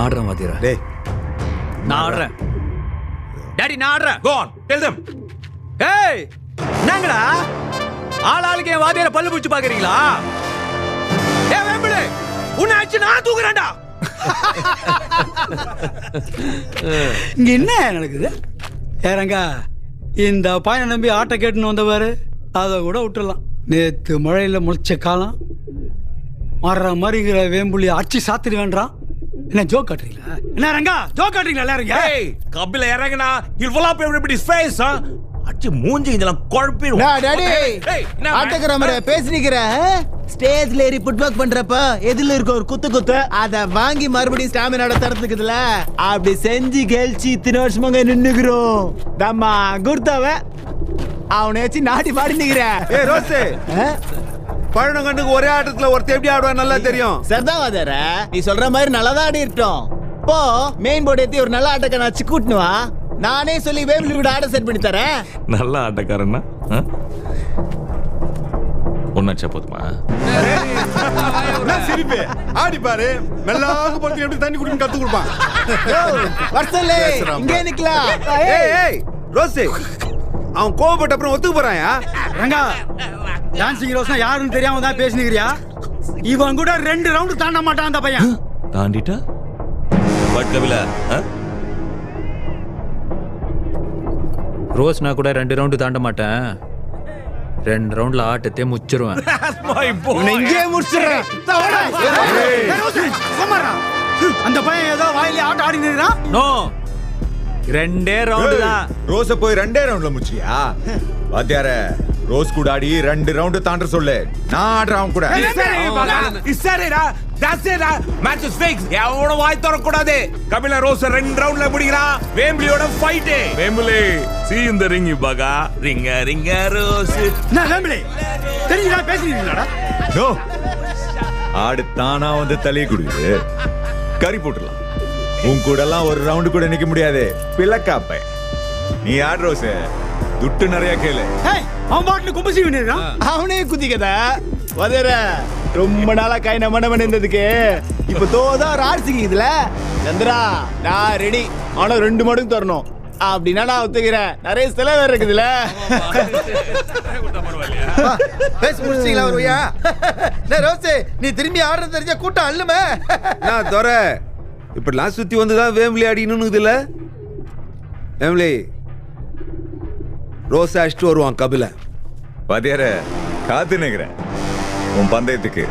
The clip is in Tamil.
ஆடுறேன் வாத்தியாரா. டேய் நான் ஆடுறேன் டாடி, நான் ஆடுறேன். Go on, tell them. ஏய் என்னங்கடா ஆளாளுக்கு என் வாத்தியார பல்லு பிடிச்சு பாக்குறீங்களா? ஏ வேம்புலே, உன்னை அடிச்சு நான் தூக்குறேன்டா. இங்க என்ன நடக்குது? ஏறங்க இந்த பையனை நம்பி ஆட்டை கேட்டுன்னு வந்தவாரு, அதை கூட விட்டுடலாம். நேத்து மழையில முளைச்ச காலம் மாறுற மாதிரிங்கிற வேம்புலி அச்சு சாத்திரி வேண்டாம். என்ன ஜோக் காட்டுறீங்களா? என்ன ரங்கா ஜோக் காட்டுறீங்களா எல்லாரும்? Hey, Kapila இறங்குனா he'll fall up everybody's face, huh? அச்சி மூஞ்சி இதெல்லாம் குழப்பிடும். டாடி ஆட்டக்கிற மாதிரி பேசினிக்கிற ஸ்டேஜ்ல ஏறி புட் ஒர்க் பண்றப்ப எதுல இருக்க ஒரு குத்து அத வாங்கி மறுபடியும் ஸ்டாமினாட தரத்துக்குதுல அப்படி செஞ்சு கெல்ச்சி இத்தனை வருஷமாங்க நின்னுக்கிறோம். தம்மா குர்தாவ அவனை வச்சு நாடி பாடி நிக்கிற. ஏய் ரோஸே, பழனங்கண்ணுக்கு ஒரே ஆட்டத்துல ஒருத்தர் எப்படி ஆடுவா நல்லா தெரியும். சரிதான் வாதர, நீ சொல்ற மாதிரி நல்லாதான் ஆடி இருக்கட்டும். போ மெயின் போர்டு ஏத்தி ஒரு நல்ல ஆட்டக்காரன் வச்சு கூட்டுனு வா. நானே சொல்லி வேம்பிலி கூட ஆட செட் பண்ணி தரேன். நல்ல ஆட்டக்காரன்னா ஒன்னாச்சா போதுமா? சிரிப்பு ஆடி பாரு, மெல்லாக போட்டு எப்படி தண்ணி குடிக்கணும் கத்து கொடுப்பான். வர்சலே இங்கே நிக்கலாம். ஏய் ஏய் ரோஸே, அவன் கோபப்பட்ட அப்புறம் ஒத்துக்கு போறாயா? ரங்கா டான்சிங் ரோஸ்னா யாருன்னு தெரியாம தான் பேசினிக்கிறியா? இவன் கூட 2 ரவுண்டு தாண்ட மாட்டான் அந்த பையன். தாண்டிட்டா பட் கபில ரோஸ்னா கூட 2 ரவுண்டு தாண்ட மாட்டேன். 2 ரவுண்ட்ல ஆட்டத்தை முச்சிருவேன். இங்கே முடிச்சிடுறேன். அந்த பையன் ஏதோ வாயிலே ஆட்ட ஆடி நிற்கிறான். நோ, 2 ரவுண்டு தான். ரோஸ போய் 2 ரவுண்ட்ல முச்சியா? வாத்தியார ரோஸ் கூட ஆடி 2 ரவுண்ட் தாண்ட சொல்லு, நான் ஆடுறேன் அவன் கூட. எவனோட வாய் திறக்கூடாது. கபில ரோஸ் 2 ரவுண்ட்ல முடிக்கிறான். வேம்பிலியோட fight. Wembley see in the ring பகா. ரிங்க ரோஸ். நான் வேம்பிலி தெரியுதா பேசினீங்களாடா? நோ, ஆடு தானா வந்து தலை குடுக்குது, கறி போட்டுடலாம். உன் கூட எல்லாம் ஒரு ரவுண்டு கூட நிக்க முடியாது பிளக்காப்ப. நீ ஆடு ரோஸ், துட்டு நிறைய கேளு. அவன் பாட்டுல கும்பசி விடுறான். அவனே குதிக்கதா வதற ரொம்ப நாளா கை நம்ம இருந்ததுக்கு இப்ப தோதா ராசிக்கு இதுல சந்திரா நான் ரெடி. ஆனா 2 மடங்கு தரணும் அப்படின்னா நான் ஒத்துக்கிறேன். நிறைய செலவு இருக்குதுல. பேசி முடிச்சிங்களா வருவியா? ரோஸே, நீ திரும்பி ஆடுறது தெரிஞ்ச கூட்டம் அல்லுமே. நான் தோற இப்படிலாம் சுத்தி வந்துதான் வேம்பிலி அடிக்கணும்னு இதுல. வேம்பிலி ரோஸ் அடிச்சுட்டு வருவான் கபில. வாத்தியார காத்து நிக்கிறேன் உன் பந்தயத்துக்கு.